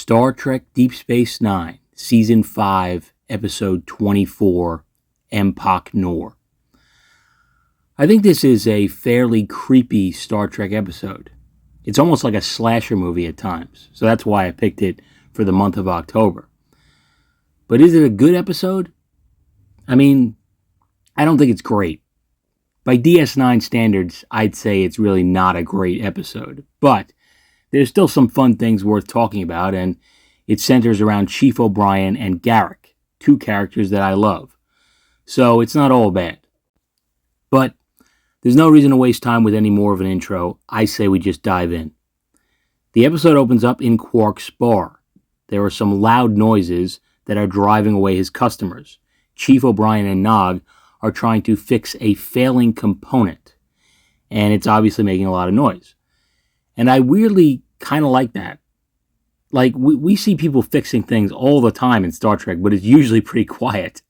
Star Trek Deep Space Nine, Season 5, Episode 24, Empok Nor. I think this is a fairly creepy Star Trek episode. It's almost like a slasher movie at times, so that's why I picked it for the month of October. But is it a good episode? I mean, I don't think it's great. By DS9 standards, I'd say it's really not a great episode, but there's still some fun things worth talking about, and it centers around Chief O'Brien and Garrick, two characters that I love. So it's not all bad. But there's no reason to waste time with any more of an intro. I say we just dive in. The episode opens up in Quark's bar. There are some loud noises that are driving away his customers. Chief O'Brien and Nog are trying to fix a failing component, and it's obviously making a lot of noise. And I weirdly kind of like that. Like, we see people fixing things all the time in Star Trek, but it's usually pretty quiet.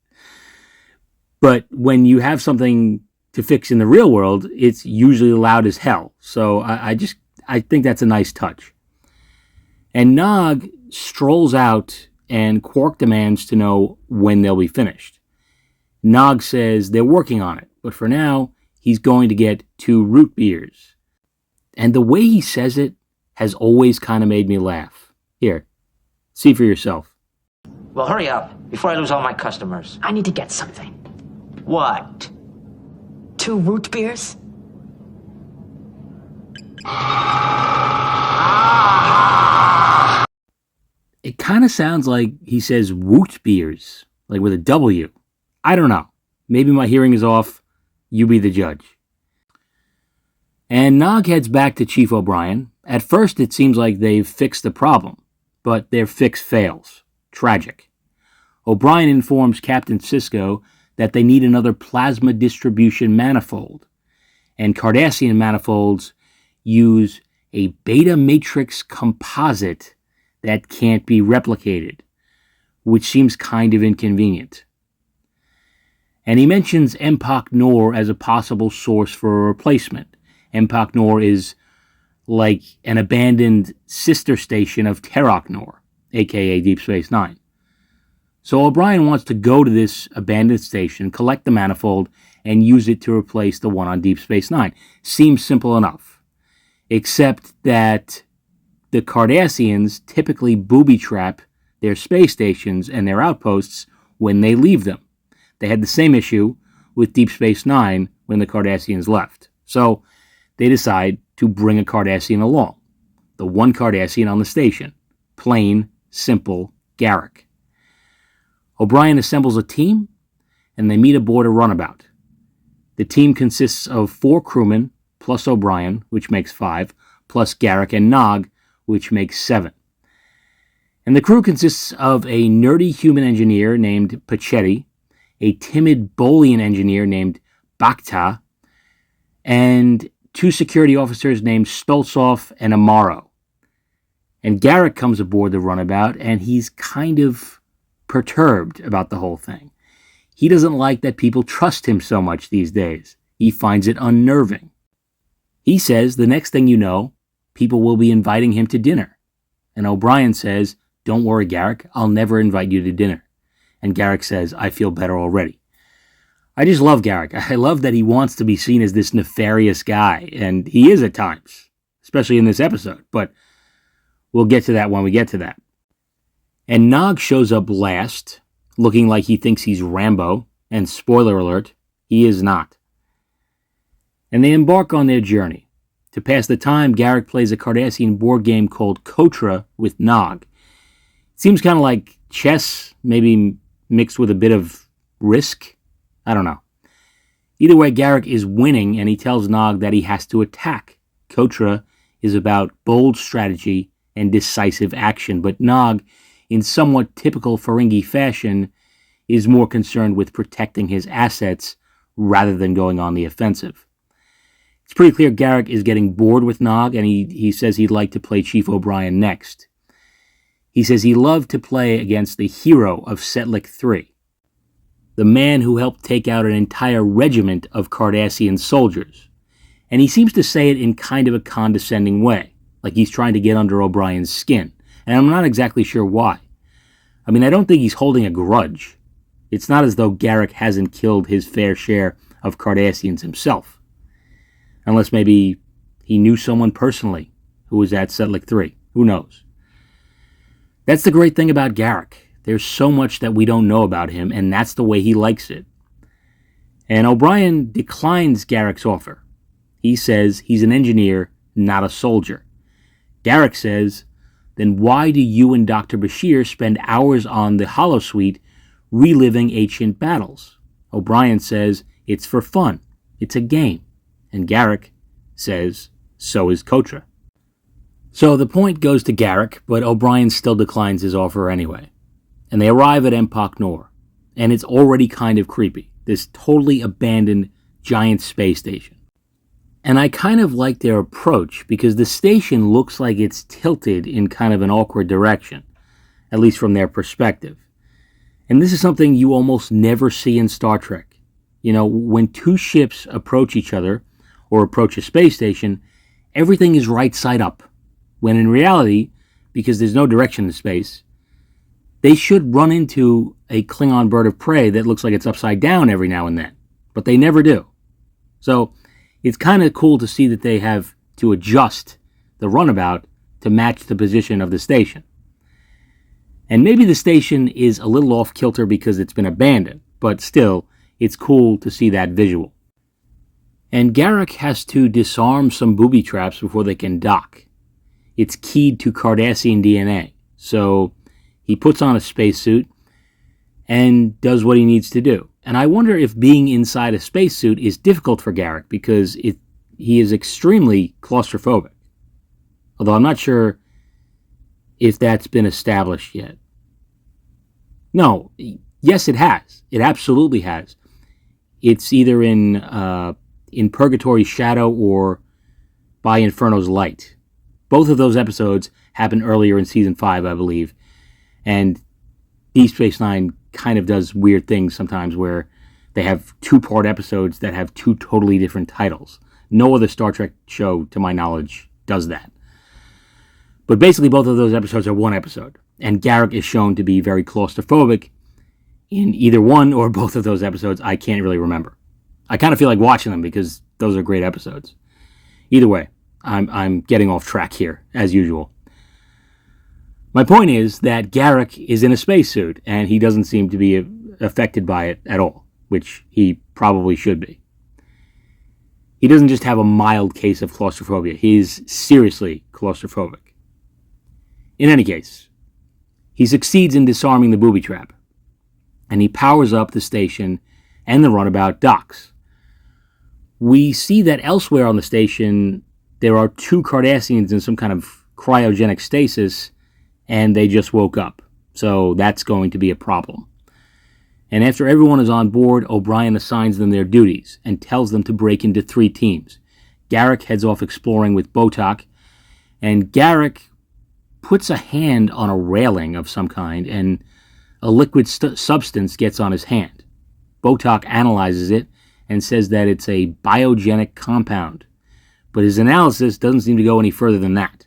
But when you have something to fix in the real world, it's usually loud as hell. So I think that's a nice touch. And Nog strolls out, and Quark demands to know when they'll be finished. Nog says they're working on it, but for now, he's going to get 2 root beers. And the way he says it has always kind of made me laugh. Here, see for yourself. Well, hurry up, before I lose all my customers. I need to get something. What? 2 root beers? It kind of sounds like he says woot beers, like with a W. I don't know. Maybe my hearing is off. You be the judge. And Nog heads back to Chief O'Brien. At first, it seems like they've fixed the problem, but their fix fails. Tragic. O'Brien informs Captain Sisko that they need another plasma distribution manifold, and Cardassian manifolds use a beta matrix composite that can't be replicated, which seems kind of inconvenient. And he mentions Empok Nor as a possible source for a replacement. Empok Nor is like an abandoned sister station of Terok Nor, aka Deep Space Nine. So O'Brien wants to go to this abandoned station, collect the manifold, and use it to replace the one on Deep Space Nine. Seems simple enough. Except that the Cardassians typically booby-trap their space stations and their outposts when they leave them. They had the same issue with Deep Space Nine when the Cardassians left. So they decide to bring a Cardassian along. The one Cardassian on the station. Plain, simple Garrick. O'Brien assembles a team, and they meet aboard a runabout. The team consists of 4 crewmen, plus O'Brien, which makes 5, plus Garrick and Nog, which makes 7. And the crew consists of a nerdy human engineer named Pachetti, a timid Bolian engineer named Bakhta, and 2 security officers named Stoltzov and Amaro. And Garrick comes aboard the runabout, and he's kind of perturbed about the whole thing. He doesn't like that people trust him so much these days. He finds it unnerving. He says the next thing you know, people will be inviting him to dinner. And O'Brien says, "Don't worry, Garrick, I'll never invite you to dinner." And Garrick says, "I feel better already." I just love Garrick. I love that he wants to be seen as this nefarious guy, and he is at times, especially in this episode, but we'll get to that when we get to that. And Nog shows up last, looking like he thinks he's Rambo, and spoiler alert, he is not. And they embark on their journey. To pass the time, Garrick plays a Cardassian board game called Kotra with Nog. It seems kind of like chess, maybe mixed with a bit of Risk. I don't know. Either way, Garrick is winning, and he tells Nog that he has to attack. Kotra is about bold strategy and decisive action, but Nog, in somewhat typical Ferengi fashion, is more concerned with protecting his assets rather than going on the offensive. It's pretty clear Garrick is getting bored with Nog, and he says he'd like to play Chief O'Brien next. He says he loved to play against the hero of Setlik 3. The man who helped take out an entire regiment of Cardassian soldiers. And he seems to say it in kind of a condescending way, like he's trying to get under O'Brien's skin. and I'm not exactly sure why. I mean, I don't think he's holding a grudge. It's not as though Garrick hasn't killed his fair share of Cardassians himself. Unless maybe he knew someone personally who was at Setlik 3. Who knows? That's the great thing about Garrick. There's so much that we don't know about him, and that's the way he likes it. And O'Brien declines Garrick's offer. He says he's an engineer, not a soldier. Garrick says, then why do you and Dr. Bashir spend hours on the holosuite reliving ancient battles? O'Brien says it's for fun. It's a game. And Garrick says so is Kotra. So the point goes to Garrick, but O'Brien still declines his offer anyway. And they arrive at Empok Nor. And it's already kind of creepy. This totally abandoned giant space station. And I kind of like their approach because the station looks like it's tilted in kind of an awkward direction, at least from their perspective. And this is something you almost never see in Star Trek. You know, when two ships approach each other or approach a space station, everything is right side up. When in reality, because there's no direction in space, they should run into a Klingon bird of prey that looks like it's upside down every now and then. But they never do. So it's kind of cool to see that they have to adjust the runabout to match the position of the station. And maybe the station is a little off kilter because it's been abandoned, but still, it's cool to see that visual. And Garrick has to disarm some booby traps before they can dock. It's keyed to Cardassian DNA, so he puts on a spacesuit and does what he needs to do. And I wonder if being inside a spacesuit is difficult for Garrick because he is extremely claustrophobic. Although I'm not sure if that's been established yet. No, yes it has. It absolutely has. It's either in Purgatory's Shadow or by Inferno's Light. Both of those episodes happened earlier in Season 5, I believe. And Deep Space Nine kind of does weird things sometimes where they have two-part episodes that have two totally different titles. No other Star Trek show, to my knowledge, does that. But basically both of those episodes are one episode. And Garrick is shown to be very claustrophobic in either one or both of those episodes. I can't really remember. I kind of feel like watching them because those are great episodes. Either way, I'm getting off track here, as usual. My point is that Garrick is in a spacesuit, and he doesn't seem to be affected by it at all, which he probably should be. He doesn't just have a mild case of claustrophobia. He's seriously claustrophobic. In any case, he succeeds in disarming the booby trap, and he powers up the station and the runabout docks. We see that elsewhere on the station, there are two Cardassians in some kind of cryogenic stasis, and they just woke up. So that's going to be a problem. And after everyone is on board, O'Brien assigns them their duties and tells them to break into 3 teams. Garrick heads off exploring with Botak, and Garrick puts a hand on a railing of some kind, and a liquid substance gets on his hand. Botak analyzes it and says that it's a biogenic compound, but his analysis doesn't seem to go any further than that.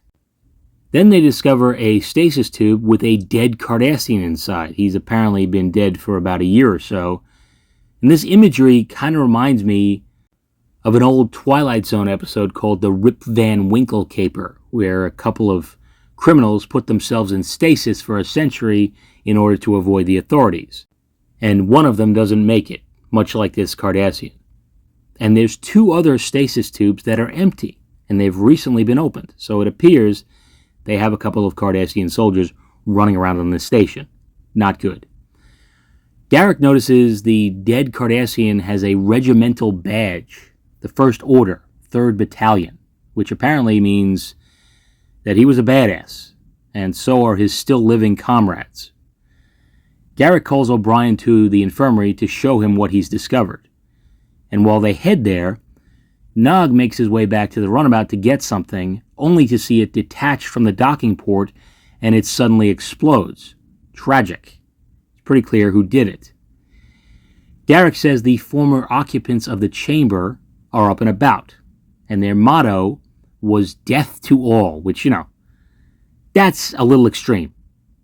Then they discover a stasis tube with a dead Cardassian inside. He's apparently been dead for about a year or so. And this imagery kind of reminds me of an old Twilight Zone episode called the Rip Van Winkle Caper, where a couple of criminals put themselves in stasis for a century in order to avoid the authorities. And one of them doesn't make it, much like this Cardassian. And there's 2 other stasis tubes that are empty, and they've recently been opened. So it appears they have a couple of Cardassian soldiers running around on this station. Not good. Garrick notices the dead Cardassian has a regimental badge, the First Order, 3rd Battalion, which apparently means that he was a badass, and so are his still living comrades. Garrick calls O'Brien to the infirmary to show him what he's discovered. And while they head there, Nog makes his way back to the runabout to get something, only to see it detached from the docking port, and it suddenly explodes. Tragic. It's pretty clear who did it. Garrick says the former occupants of the chamber are up and about, and their motto was death to all, which, That's a little extreme,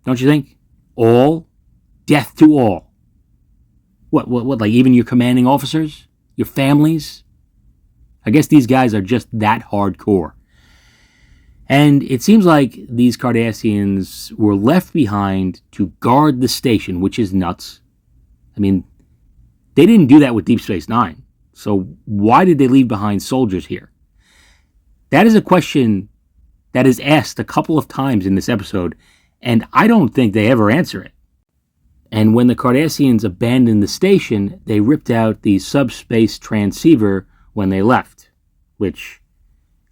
don't you think? All? Death to all. What, like even your commanding officers? Your families? I guess these guys are just that hardcore. And it seems like these Cardassians were left behind to guard the station, which is nuts. I mean, they didn't do that with Deep Space Nine. So why did they leave behind soldiers here? That is a question that is asked a couple of times in this episode, and I don't think they ever answer it. And when the Cardassians abandoned the station, they ripped out the subspace transceiver when they left, which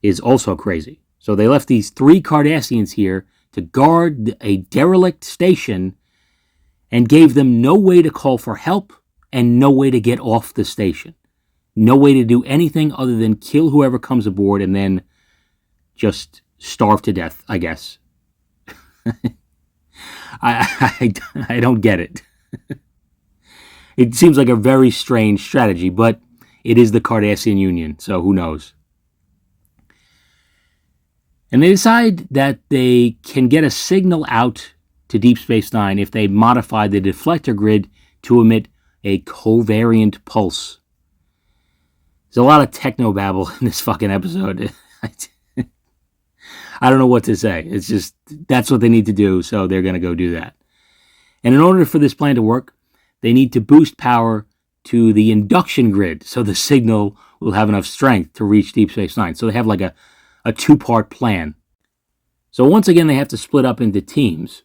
is also crazy. So they left these 3 Cardassians here to guard a derelict station and gave them no way to call for help and no way to get off the station. No way to do anything other than kill whoever comes aboard and then just starve to death, I guess. I don't get it. It seems like a very strange strategy, but it is the Cardassian Union, so who knows? And they decide that they can get a signal out to Deep Space Nine if they modify the deflector grid to emit a covariant pulse. There's a lot of technobabble in this fucking episode. I don't know what to say. It's just, that's what they need to do, so they're going to go do that. And in order for this plan to work, they need to boost power to the induction grid so the signal will have enough strength to reach Deep Space Nine. So they have like a 2-part plan. So once again, they have to split up into teams,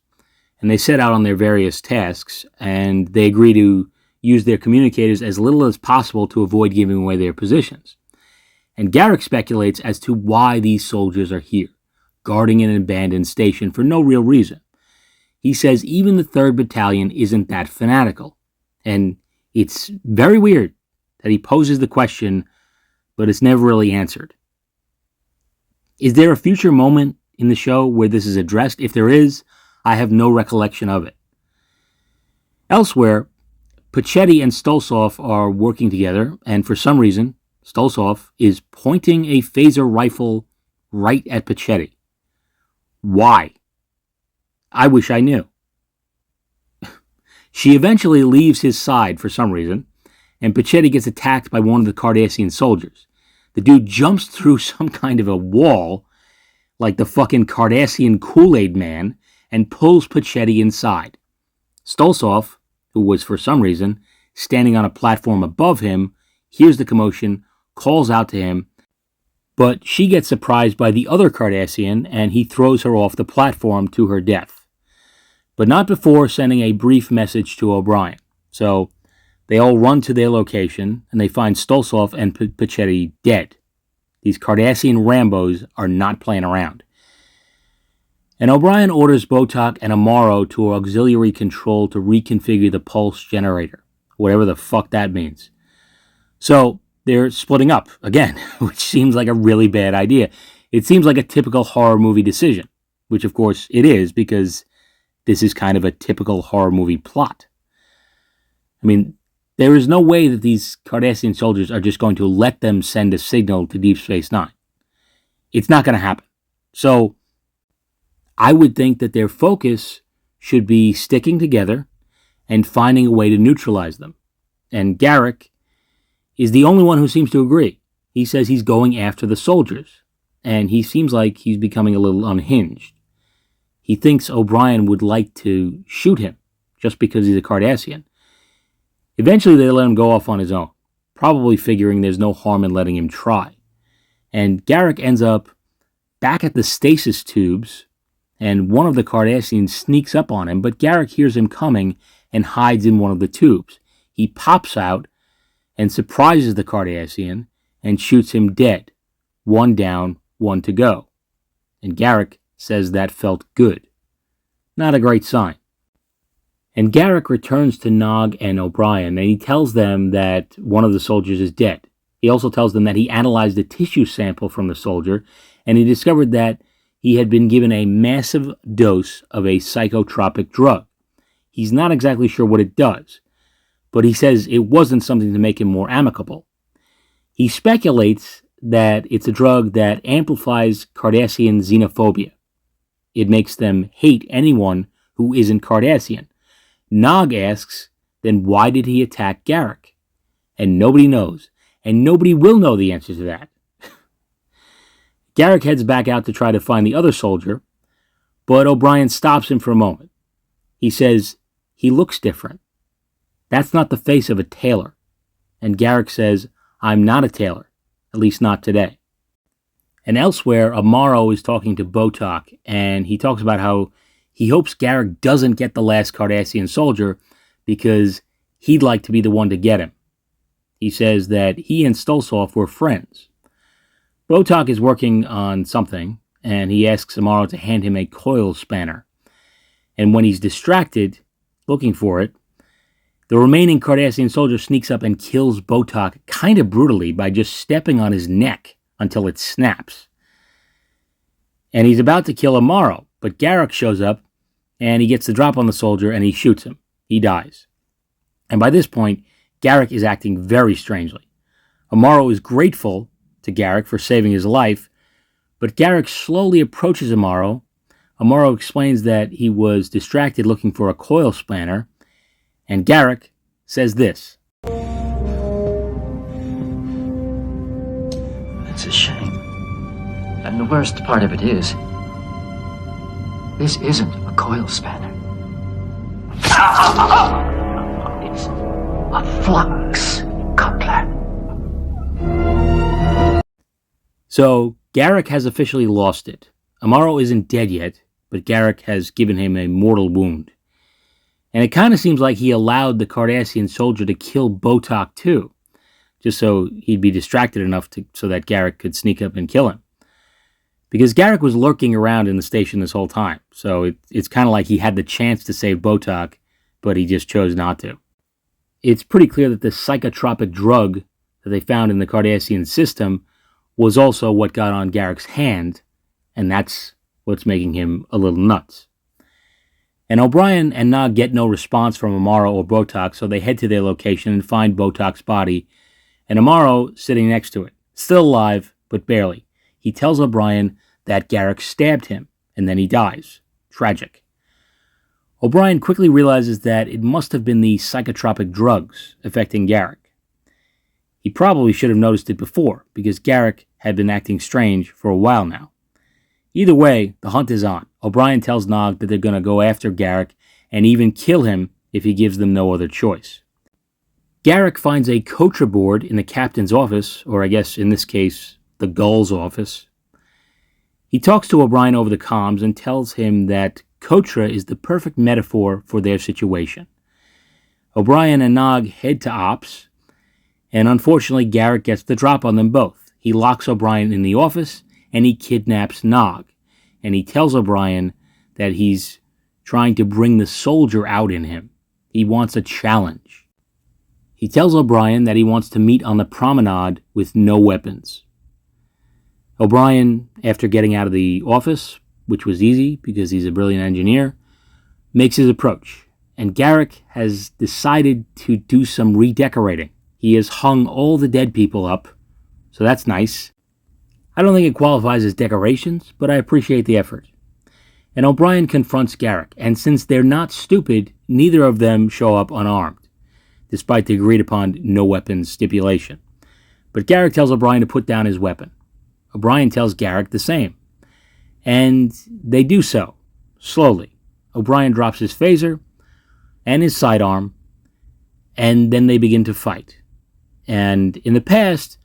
and they set out on their various tasks, and they agree to use their communicators as little as possible to avoid giving away their positions. And Garrick speculates as to why these soldiers are here, guarding an abandoned station for no real reason. He says even the 3rd Battalion isn't that fanatical. And it's very weird that he poses the question, but it's never really answered. Is there a future moment in the show where this is addressed? If there is, I have no recollection of it. Elsewhere, Pachetti and Stolsov are working together, and for some reason, Stolsov is pointing a phaser rifle right at Pachetti. Why? I wish I knew. She eventually leaves his side for some reason, and Pachetti gets attacked by one of the Cardassian soldiers. The dude jumps through some kind of a wall, like the fucking Cardassian Kool-Aid man, and pulls Pachetti inside. Stolsov, who was for some reason standing on a platform above him, hears the commotion, calls out to him, but she gets surprised by the other Cardassian, and he throws her off the platform to her death. But not before sending a brief message to O'Brien. So they all run to their location, and they find Stolsov and Pachetti dead. These Cardassian Rambos are not playing around. And O'Brien orders Botok and Amaro to auxiliary control to reconfigure the pulse generator, whatever the fuck that means. So they're splitting up again, which seems like a really bad idea. It seems like a typical horror movie decision, which of course it is because this is kind of a typical horror movie plot. I mean, there is no way that these Cardassian soldiers are just going to let them send a signal to Deep Space Nine. It's not going to happen. So I would think that their focus should be sticking together and finding a way to neutralize them. And Garrick is the only one who seems to agree. He says he's going after the soldiers, and he seems like he's becoming a little unhinged. He thinks O'Brien would like to shoot him just because he's a Cardassian. Eventually, they let him go off on his own, probably figuring there's no harm in letting him try. And Garrick ends up back at the stasis tubes, and one of the Cardassians sneaks up on him, but Garrick hears him coming and hides in one of the tubes. He pops out and surprises the Cardassian and shoots him dead. 1 down, 1 to go. And Garrick says that felt good. Not a great sign. And Garrick returns to Nog and O'Brien, and he tells them that one of the soldiers is dead. He also tells them that he analyzed a tissue sample from the soldier, and he discovered that he had been given a massive dose of a psychotropic drug. He's not exactly sure what it does, but he says it wasn't something to make him more amicable. He speculates that it's a drug that amplifies Cardassian xenophobia. It makes them hate anyone who isn't Cardassian. Nog asks, then why did he attack Garrick? And nobody knows, and nobody will know the answer to that. Garrick heads back out to try to find the other soldier, but O'Brien stops him for a moment. He says, he looks different. That's not the face of a tailor. And Garrick says, I'm not a tailor, at least not today. And elsewhere, Amaro is talking to Botok, and he talks about how he hopes Garrick doesn't get the last Cardassian soldier because he'd like to be the one to get him. He says that he and Stolzov were friends. Botok is working on something, and he asks Amaro to hand him a coil spanner. And when he's distracted, looking for it, the remaining Cardassian soldier sneaks up and kills Botok kind of brutally by just stepping on his neck until it snaps. And he's about to kill Amaro, but Garrick shows up, and he gets the drop on the soldier, and he shoots him. He dies. And by this point, Garrick is acting very strangely. Amaro is grateful to Garrick for saving his life, but Garrick slowly approaches Amaro. Amaro explains that he was distracted looking for a coil spanner, and Garrick says this. It's a shame. And the worst part of it is, this isn't a coil spanner. It's a flux coupler. So, Garrick has officially lost it. Amaro isn't dead yet, but Garrick has given him a mortal wound. And it kind of seems like he allowed the Cardassian soldier to kill Botok too, just so he'd be distracted enough so that Garrick could sneak up and kill him. Because Garrick was lurking around in the station this whole time, so it's kind of like he had the chance to save Botok, but he just chose not to. It's pretty clear that the psychotropic drug that they found in the Cardassian system was also what got on Garrick's hand, and that's what's making him a little nuts. And O'Brien and Nog get no response from Amaro or Botok, so they head to their location and find Botok's body, and Amaro sitting next to it, still alive, but barely. He tells O'Brien that Garrick stabbed him, and then he dies. Tragic. O'Brien quickly realizes that it must have been the psychotropic drugs affecting Garrick. He probably should have noticed it before, because Garrick had been acting strange for a while now. Either way, the hunt is on. O'Brien tells Nog that they're going to go after Garrick and even kill him if he gives them no other choice. Garrick finds a Kotra board in the captain's office, or I guess in this case, the Gull's office. He talks to O'Brien over the comms and tells him that Kotra is the perfect metaphor for their situation. O'Brien and Nog head to Ops, and unfortunately Garrick gets the drop on them both. He locks O'Brien in the office, and he kidnaps Nog, and he tells O'Brien that he's trying to bring the soldier out in him. He wants a challenge. He tells O'Brien that he wants to meet on the promenade with no weapons. O'Brien, after getting out of the office, which was easy because he's a brilliant engineer, makes his approach, and Garrick has decided to do some redecorating. He has hung all the dead people up, so that's nice. I don't think it qualifies as decorations, but I appreciate the effort. And O'Brien confronts Garrick, and since they're not stupid, neither of them show up unarmed, despite the agreed-upon no-weapons stipulation. But Garrick tells O'Brien to put down his weapon. O'Brien tells Garrick the same. And they do so, slowly. O'Brien drops his phaser and his sidearm, and then they begin to fight. And in the past,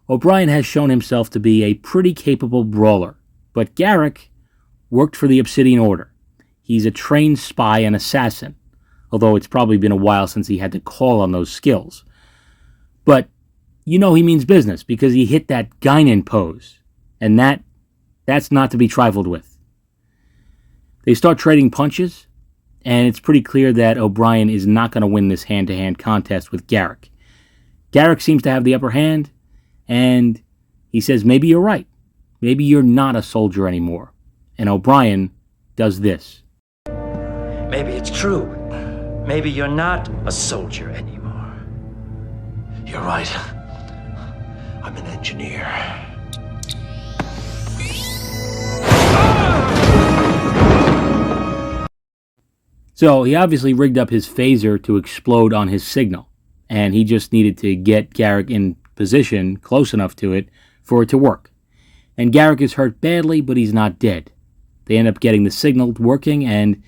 O'Brien has shown himself to be a pretty capable brawler, but Garrick worked for the Obsidian Order. He's a trained spy and assassin, although it's probably been a while since he had to call on those skills. But you know he means business because he hit that Guinan pose, and that's not to be trifled with. They start trading punches, and it's pretty clear that O'Brien is not going to win this hand-to-hand contest with Garrick. Garrick seems to have the upper hand, and he says, maybe you're right. Maybe you're not a soldier anymore. And O'Brien does this. Maybe it's true. Maybe you're not a soldier anymore. You're right. I'm an engineer. So he obviously rigged up his phaser to explode on his signal, and he just needed to get Garrick in position close enough to it for it to work. And Garrick is hurt badly, but he's not dead. They end up getting the signal working, and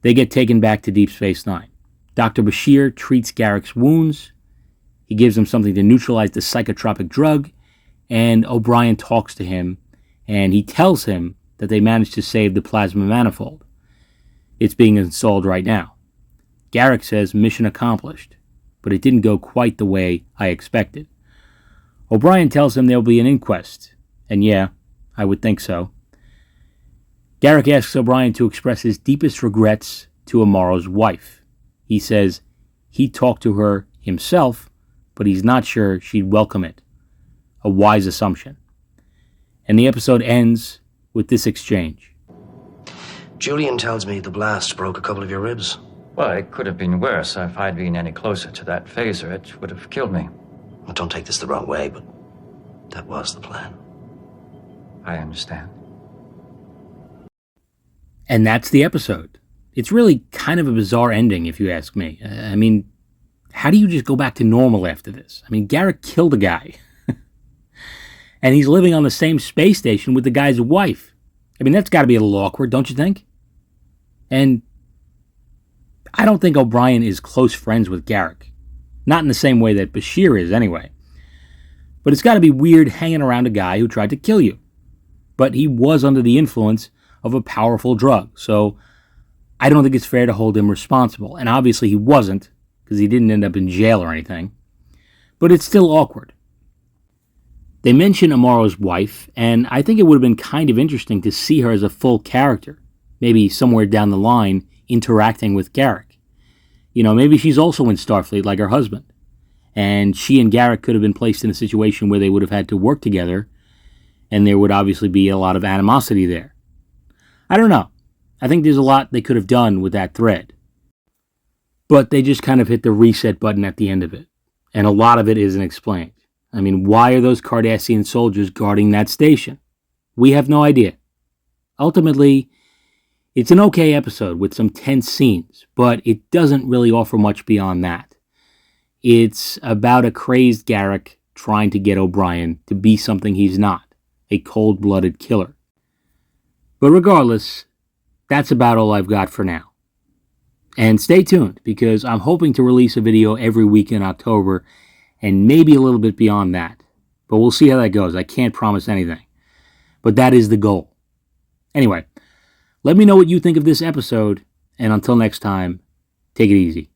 they get taken back to Deep Space Nine. Dr. Bashir treats Garrick's wounds. He gives him something to neutralize the psychotropic drug, and O'Brien talks to him, and he tells him that they managed to save the plasma manifold. It's being installed right now. Garrick says mission accomplished, but it didn't go quite the way I expected. O'Brien tells him there'll be an inquest, and yeah, I would think so. Garrick asks O'Brien to express his deepest regrets to Amaro's wife. He says he talked to her himself, but he's not sure she'd welcome it. A wise assumption. And the episode ends with this exchange. Julian tells me the blast broke a couple of your ribs. Well, it could have been worse. If I'd been any closer to that phaser, it would have killed me. Well, don't take this the wrong way, but that was the plan. I understand. And that's the episode. It's really kind of a bizarre ending, if you ask me. I mean, how do you just go back to normal after this? I mean, Garrick killed a guy. And he's living on the same space station with the guy's wife. I mean, that's got to be a little awkward, don't you think? And I don't think O'Brien is close friends with Garrick. Not in the same way that Bashir is, anyway. But it's got to be weird hanging around a guy who tried to kill you. But he was under the influence of a powerful drug, so I don't think it's fair to hold him responsible. And obviously he wasn't, because he didn't end up in jail or anything. But it's still awkward. They mention Amaro's wife, and I think it would have been kind of interesting to see her as a full character, maybe somewhere down the line interacting with Garrick. You know, maybe she's also in Starfleet like her husband, and she and Garrick could have been placed in a situation where they would have had to work together, and there would obviously be a lot of animosity there. I don't know. I think there's a lot they could have done with that thread. But they just kind of hit the reset button at the end of it, and a lot of it isn't explained. I mean, why are those Cardassian soldiers guarding that station? We have no idea. Ultimately, it's an okay episode with some tense scenes, but it doesn't really offer much beyond that. It's about a crazed Garrick trying to get O'Brien to be something he's not, a cold-blooded killer. But regardless, that's about all I've got for now. And stay tuned, because I'm hoping to release a video every week in October, and maybe a little bit beyond that. But we'll see how that goes. I can't promise anything. But that is the goal. Anyway, let me know what you think of this episode, and until next time, take it easy.